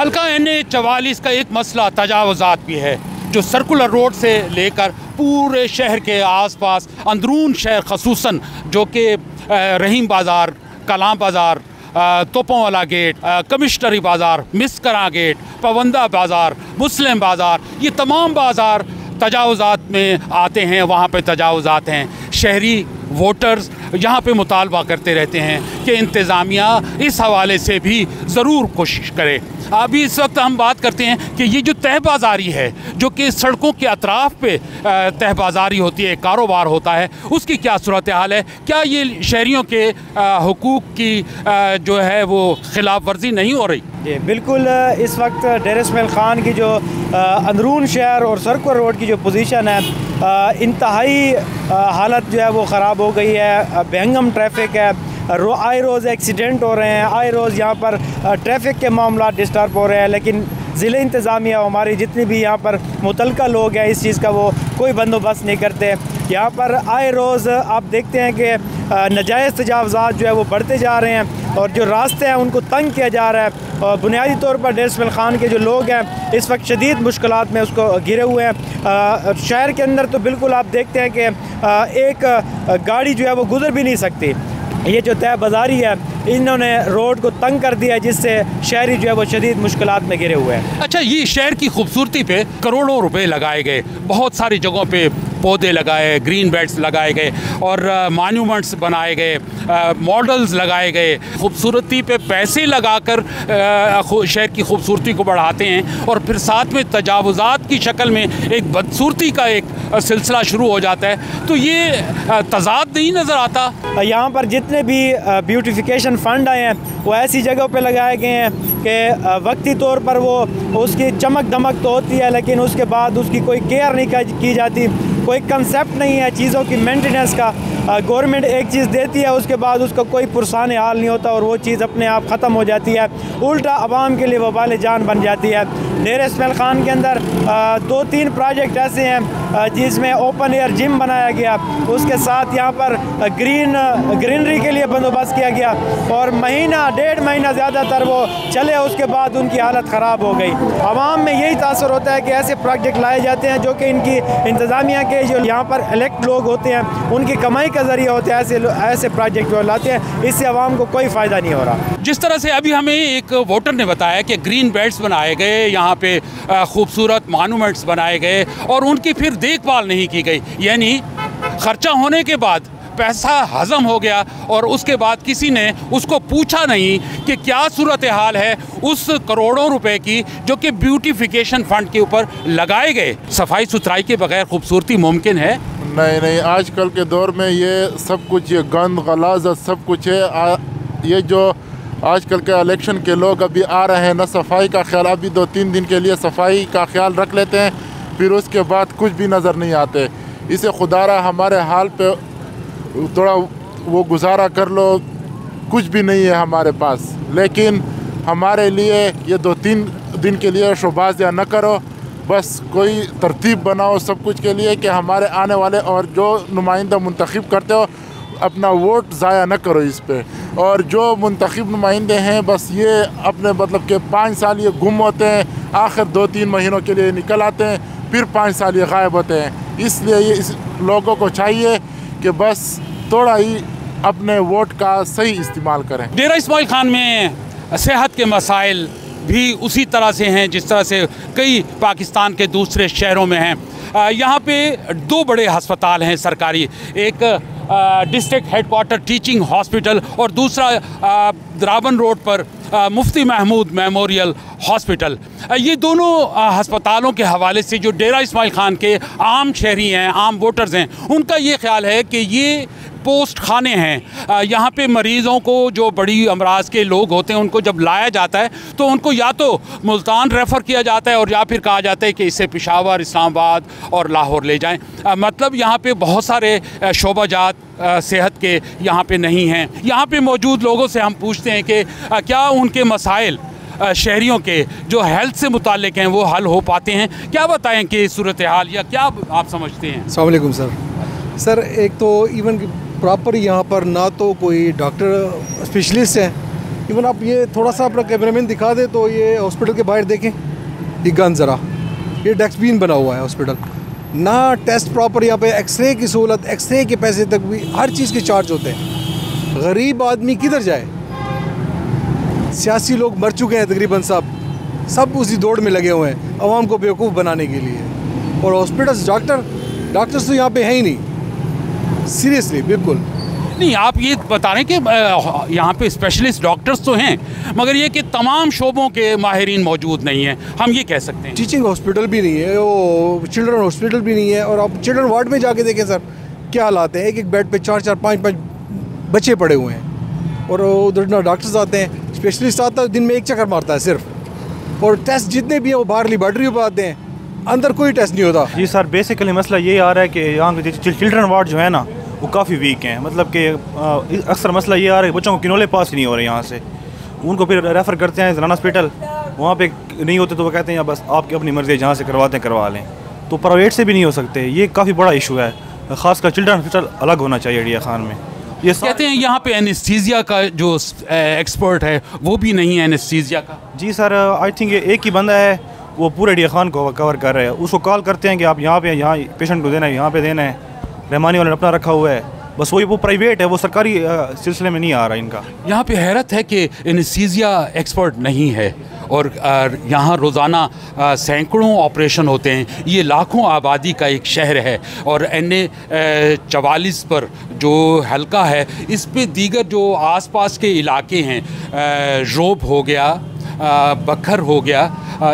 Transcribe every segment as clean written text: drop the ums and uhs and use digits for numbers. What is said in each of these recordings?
हल्का NH-44 का एक मसला तजावुज़ात भी है, जो सर्कुलर रोड से लेकर पूरे शहर के आसपास अंदरून शहर खसूसन जो कि रहीम बाज़ार, कलाम बाज़ार, तोपों वाला गेट, कमिश्नरी बाज़ार, मिस्करा गेट, पवंदा बाज़ार, मुस्लिम बाज़ार, ये तमाम बाज़ार तजावुज़ात में आते हैं। वहाँ पे तजावुज़ात हैं। शहरी वोटर्स यहाँ पे मुतालबा करते रहते हैं कि इंतज़ामिया इस हवाले से भी ज़रूर कोशिश करे। अभी इस वक्त हम बात करते हैं कि ये जो तहबाजारी है, जो कि सड़कों के अतराफ़ पे तहबाजारी होती है, कारोबार होता है, उसकी क्या सूरत हाल है? क्या ये शहरियों के हुकूक की जो है वो खिलाफ वर्जी नहीं हो रही? जी बिल्कुल। इस वक्त डेर इस्माइल ख़ान की जो अंदरून शहर और सर्कुलर रोड की जो पोजीशन है, इंतहाई हालत जो है वो ख़राब हो गई है। बेहंगम ट्रैफिक है, आए रोज़ एक्सीडेंट हो रहे हैं, आए रोज़ यहाँ पर ट्रैफिक के मामला डिस्टर्ब हो रहे हैं, लेकिन ज़िले इंतज़ामिया हमारी जितनी भी यहाँ पर मुतलका लोग हैं इस चीज़ का वो कोई बंदोबस्त नहीं करते। यहाँ पर आए रोज़ आप देखते हैं कि नाजायज़ तजावुज़ात जो है वो बढ़ते जा रहे हैं और जो रास्ते हैं उनको तंग किया जा रहा है। और बुनियादी तौर पर डेर इस्माइल ख़ान के जो लोग हैं इस वक्त शदीद मुश्किलात में उसको घिरे हुए हैं। शहर के अंदर तो बिल्कुल आप देखते हैं कि एक गाड़ी जो है वो गुजर भी नहीं सकती। ये जो तय बाज़ारी है इन्होंने रोड को तंग कर दिया है, जिससे शहरी जो है वो शदीद मुश्किलात में घिरे हुए हैं। अच्छा, ये शहर की खूबसूरती पे करोड़ों रुपए लगाए गए, बहुत सारी जगहों पे पौधे लगाए, ग्रीन बेल्ट्स लगाए गए और मॉन्यूमेंट्स बनाए गए, मॉडल्स लगाए गए। खूबसूरती पे पैसे लगाकर शहर की खूबसूरती को बढ़ाते हैं और फिर साथ में तजावुज़ात की शक्ल में एक बदसूरती का एक सिलसिला शुरू हो जाता है। तो ये तज़ाद नहीं नज़र आता। यहाँ पर जितने भी ब्यूटिफिकेशन फ़ंड आए हैं वो ऐसी जगहों पे लगाए गए हैं कि वक्ती तौर पर वो उसकी चमक दमक तो होती है, लेकिन उसके बाद उसकी कोई केयर नहीं की जाती, कोई कंसेप्ट नहीं है चीज़ों की मेंटेनेंस का। गवर्नमेंट एक चीज़ देती है, उसके बाद उसका कोई पुरसान हाल नहीं होता और वो चीज़ अपने आप ख़त्म हो जाती है, उल्टा आवाम के लिए वबाल जान बन जाती है। डेर इस्माइल ख़ान के अंदर 2-3 प्रोजेक्ट ऐसे हैं जिसमें ओपन एयर जिम बनाया गया, उसके साथ यहाँ पर ग्रीनरी के लिए बंदोबस्त किया गया और महीना 1.5 महीना ज़्यादातर वो चले, उसके बाद उनकी हालत ख़राब हो गई। आवाम में यही तासर होता है कि ऐसे प्रोजेक्ट लाए जाते हैं जो कि इनकी इंतज़ामिया के जो यहाँ पर इलेक्ट लोग होते हैं उनकी कमाई का ज़रिया होता है। ऐसे प्रोजेक्ट जो लाते हैं इससे आवाम को कोई फ़ायदा नहीं हो रहा। जिस तरह से अभी हमें एक वोटर ने बताया कि ग्रीन बेल्ट्स बनाए गए, यहाँ पे खूबसूरत मॉन्यूमेंट्स बनाए गए और उनकी फिर देखभाल नहीं की गई, यानी खर्चा होने के बाद पैसा हज़म हो गया और उसके बाद किसी ने उसको पूछा नहीं कि क्या सूरत हाल है उस करोड़ों रुपए की जो कि ब्यूटिफिकेशन फ़ंड के ऊपर लगाए गए। सफाई सुथराई के बगैर खूबसूरती मुमकिन है? नहीं, आजकल के दौर में ये सब कुछ, ये गंद गलाजत सब कुछ है। ये जो आजकल के इलेक्शन के लोग अभी आ रहे हैं, ना सफाई का ख्याल, अभी 2-3 दिन के लिए सफाई का ख्याल रख लेते हैं, फिर उसके बाद कुछ भी नज़र नहीं आते। इसे खुदारा हमारे हाल पे थोड़ा वो गुजारा कर लो, कुछ भी नहीं है हमारे पास। लेकिन हमारे लिए ये 2-3 दिन के लिए शोबाज़ या न करो, बस कोई तरतीब बनाओ सब कुछ के लिए कि हमारे आने वाले और जो नुमाइंदा मुंतखब करते हो अपना वोट ज़ाया न करो इस पे। और जो मुंतखब नुमाइंदे हैं बस ये अपने मतलब के 5 साल ये गुम होते हैं, आखिर 2-3 महीनों के लिए निकल आते हैं, फिर 5 साल ये गायब होते हैं। इसलिए ये इस लोगों को चाहिए कि बस थोड़ा ही अपने वोट का सही इस्तेमाल करें। डेरा इस्माइल ख़ान में सेहत के मसाइल भी उसी तरह से हैं जिस तरह से कई पाकिस्तान के दूसरे शहरों में हैं। यहाँ पे 2 बड़े अस्पताल हैं सरकारी, एक डिस्ट्रिक्ट हेडक्वार्टर टीचिंग हॉस्पिटल और दूसरा द्राबन रोड पर मुफ्ती महमूद मेमोरियल हॉस्पिटल। ये दोनों अस्पतालों के हवाले से जो डेरा इस्माइल ख़ान के आम शहरी हैं, आम वोटर्स हैं, उनका ये ख्याल है कि ये पोस्ट खाने हैं। यहाँ पे मरीज़ों को, जो बड़ी अमराज के लोग होते हैं, उनको जब लाया जाता है तो उनको या तो मुल्तान रेफ़र किया जाता है और या फिर कहा जाता है कि इसे पेशावर, इस्लामाबाद और लाहौर ले जाएं। मतलब यहाँ पे बहुत सारे शोबाजात सेहत के यहाँ पे नहीं हैं। यहाँ पे मौजूद लोगों से हम पूछते हैं कि क्या उनके मसाइल शहरियों के जो हेल्थ से मुताल्लिक हैं वो हल हो पाते हैं? क्या बताएं कि सूरत हाल या क्या आप समझते हैं? अस्सलाम वालेकुम सर, एक तो इवन प्रॉपर यहाँ पर ना तो कोई डॉक्टर स्पेशलिस्ट हैं, इवन आप ये थोड़ा सा अपना कैमरामैन दिखा दे तो ये हॉस्पिटल के बाहर देखें, ये गन ज़रा, ये डस्टबिन बना हुआ है हॉस्पिटल ना, टेस्ट प्रॉपर यहाँ पे, एक्सरे की सहूलत, एक्सरे के पैसे तक भी हर चीज़ के चार्ज होते हैं। गरीब आदमी किधर जाए? सियासी लोग मर चुके हैं तकरीबन, सब उसी दौड़ में लगे हुए हैं आवाम को बेवकूफ़ बनाने के लिए। और हॉस्पिटल्स, डॉक्टर्स तो यहाँ पे हैं ही नहीं, सीरियसली बिल्कुल नहीं। आप ये बता रहे हैं कि यहाँ पे स्पेशलिस्ट डॉक्टर्स तो हैं, मगर ये कि तमाम शोबों के माहिरीन मौजूद नहीं हैं, हम ये कह सकते हैं। टीचिंग हॉस्पिटल भी नहीं है, वो चिल्ड्रन हॉस्पिटल भी नहीं है। और आप चिल्ड्रन वार्ड में जाके देखें सर, क्या हालात हैं, एक बेड पे 4-4, 5-5 बच्चे पड़े हुए हैं। और उधर ना डॉक्टर्स आते हैं, स्पेशलिस्ट आता है दिन में एक चक्कर मारता है सिर्फ। और टेस्ट जितने भी हैं वो बाहर लेबॉर्ट्री पर आते हैं, अंदर कोई टेस्ट नहीं होता। जी सर, बेसिकली मसला ये आ रहा है कि यहाँ के चिल्ड्रन वार्ड जो है ना वो काफ़ी वीक हैं। मतलब कि अक्सर मसला ये आ रहा है कि बच्चों को किनोले पास ही नहीं हो रहे यहाँ से, उनको फिर रेफ़र करते हैं ज़राना हॉस्पिटल, वहाँ पे नहीं होते तो वो कहते हैं या बस आपकी अपनी मर्ज़ी जहाँ से करवाते हैं करवा लें, तो प्राइवेट से भी नहीं हो सकते। ये काफ़ी बड़ा इशू है, ख़ासकर चिल्ड्रन हॉस्पिटल अलग होना चाहिए डिया खान में। ये कहते हैं यहाँ पे एनेस्थीसिया का जो एक्सपर्ट है वो भी नहीं है एनेस्थीसिया का। जी सर, आई थिंक एक ही बंदा है वो पूरे डिया खान को कवर कर रहा है। उसको कॉल करते हैं कि आप यहाँ पेशेंट को देना है, यहाँ पे देना है, रहमानी वाले ने अपना रखा हुआ है, बस वही वो प्राइवेट है, वो सरकारी सिलसिले में नहीं आ रहा इनका। यहाँ पे हैरत है कि एनेस्थीसिया एक्सपर्ट नहीं है और यहाँ रोज़ाना सैकड़ों ऑपरेशन होते हैं। ये लाखों आबादी का एक शहर है और NA 44 पर जो हल्का है, इस पे दीगर जो आसपास के इलाके हैं, रोब हो गया, बखर हो गया,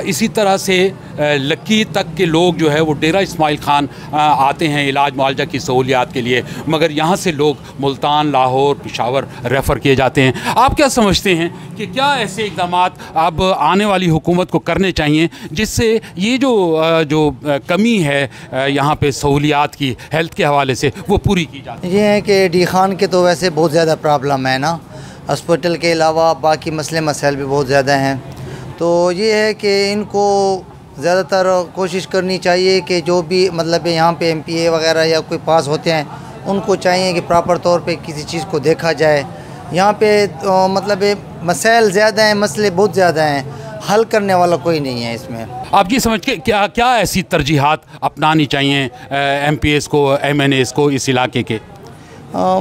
इसी तरह से लक्की तक के लोग जो है वो डेरा इस्माइल खान आते हैं इलाज मुआवजा की सहूलियात के लिए, मगर यहाँ से लोग मुल्तान, लाहौर, पेशावर रेफ़र किए जाते हैं। आप क्या समझते हैं कि क्या ऐसे इक़दाम अब आने वाली हुकूमत को करने चाहिए जिससे ये जो कमी है यहाँ पे सहूलियात की हेल्थ के हवाले से वो पूरी की जाए? ये है कि डी खान के तो वैसे बहुत ज़्यादा प्रॉब्लम है ना, हॉस्पिटल के अलावा बाकी मसले मसाइल भी बहुत ज़्यादा हैं। तो ये है कि इनको ज़्यादातर कोशिश करनी चाहिए कि जो भी मतलब यहाँ पे MPA वगैरह या कोई पास होते हैं, उनको चाहिए कि प्रॉपर तौर पे किसी चीज़ को देखा जाए। यहाँ पे मतलब मसाइल ज़्यादा हैं, मसले बहुत ज़्यादा हैं, हल करने वाला कोई नहीं है इसमें। आप ये समझ के क्या ऐसी तरजीहात अपनानी चाहिए MPAs को, MNAs को इस इलाके के?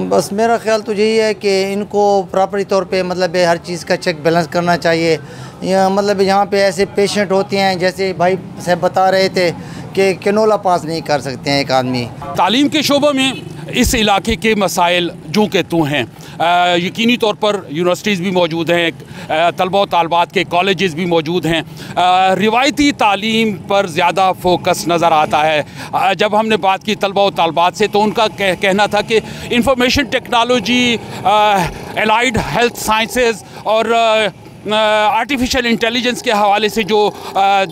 बस मेरा ख्याल तो यही है कि इनको प्रॉपरी तौर पे मतलब हर चीज़ का चेक बैलेंस करना चाहिए। मतलब यहाँ पे ऐसे पेशेंट होते हैं, जैसे भाई साहब बता रहे थे कि किनोला पास नहीं कर सकते हैं एक आदमी। तालीम के शोबे में इस इलाके के मसाइल जो के तू हैं, यकीनी तौर पर यूनिवर्सिटीज़ भी मौजूद हैं, तलबा और तालबात के कॉलेजेस भी मौजूद हैं, रिवायती तालीम पर ज़्यादा फोकस नज़र आता है। जब हमने बात की तलबा और तालबात से तो उनका कहना था कि information technology, allied health sciences और आर्टिफिशियल इंटेलिजेंस के हवाले से जो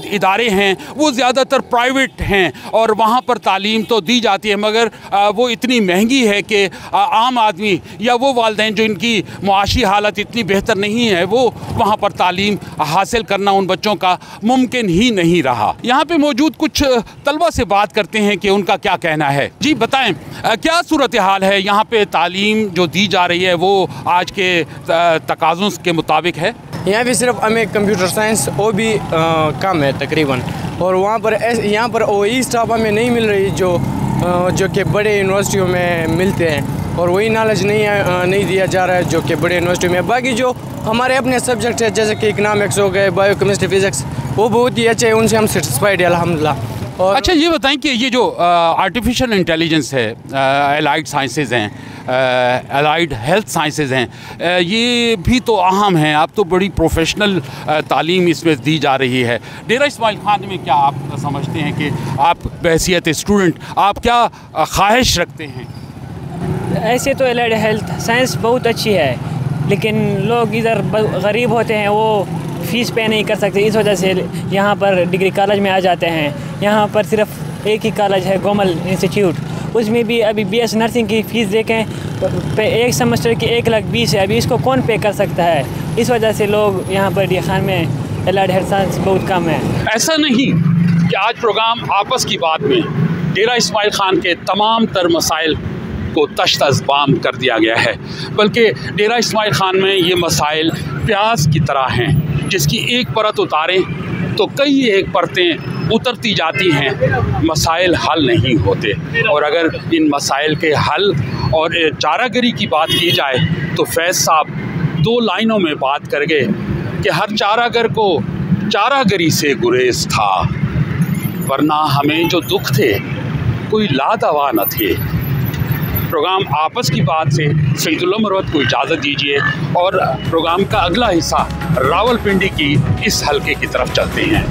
इदारे हैं वो ज़्यादातर प्राइवेट हैं और वहाँ पर तालीम तो दी जाती है, मगर वो इतनी महंगी है कि आम आदमी या वो वालिदैन जो इनकी मुआशी हालत इतनी बेहतर नहीं है, वो वहाँ पर तालीम हासिल करना उन बच्चों का मुमकिन ही नहीं रहा। यहाँ पे मौजूद कुछ तलबा से बात करते हैं कि उनका क्या कहना है। जी बताएं, क्या सूरत हाल है यहाँ पे? तालीम जो दी जा रही है वो आज के तकाज़ों के मुताबिक है? यहाँ भी सिर्फ हमें कंप्यूटर साइंस वो भी कम है तकरीबन, और वहाँ पर यहाँ पर वही स्टाफ हमें नहीं मिल रही जो कि बड़े यूनिवर्सिटियों में मिलते हैं, और वही नॉलेज नहीं दिया जा रहा है जो कि बड़े यूनिवर्सिटी में। बाकी जो हमारे अपने सब्जेक्ट है जैसे कि इकनॉमिक्स हो गए, बायो केमिस्ट्री, फिज़िक्स, वो बहुत ही अच्छे हैं, उनसे हम सेटिस्फाइड है अल्हम्दुलिल्लाह। और अच्छा ये बताएं कि ये जो आर्टिफिशियल इंटेलिजेंस है, एलाइड साइंसेज हैं, एलाइड हेल्थ साइंसेज हैं, ये भी तो अहम हैं। आप तो बड़ी प्रोफेशनल तालीम इसमें दी जा रही है। डेरा इस्माइल खान में क्या आप समझते हैं कि आप बहैसियत स्टूडेंट आप क्या ख्वाहिश रखते हैं? ऐसे तो एलाइड हेल्थ साइंस बहुत अच्छी है, लेकिन लोग इधर गरीब होते हैं, वो फ़ीस पे नहीं कर सकते, इस वजह से यहाँ पर डिग्री कॉलेज में आ जाते हैं। यहाँ पर सिर्फ एक ही कॉलेज है, गोमल इंस्टीट्यूट, उसमें भी अभी BS नर्सिंग की फ़ीस देखें पे एक सेमेस्टर की 1,20,000 है। अभी इसको कौन पे कर सकता है? इस वजह से लोग यहाँ पर डिया खान में एलाइड हेल्थ साइंस बहुत कम है। ऐसा नहीं कि आज प्रोग्राम आपस की बात में डेरा इस्माइल खान के तमाम तर मसाइल को तश्त-अज़बाम कर दिया गया है, बल्कि डेरा इस्माइल खान में ये मसाइल प्याज की तरह हैं, जिसकी एक परत उतारें तो कई एक परतें उतरती जाती हैं, मसाइल हल नहीं होते। और अगर इन मसाइल के हल और चारागरी की बात की जाए तो फैज़ साहब 2 लाइनों में बात कर गए कि हर चारागर को चारागरी से गुरेज था, वरना हमें जो दुख थे कोई लादवा न थे। प्रोग्राम आपस की बात से सईदुल्लाह मरवत को इजाज़त दीजिए और प्रोग्राम का अगला हिस्सा रावलपिंडी की इस हलके की तरफ चलते हैं।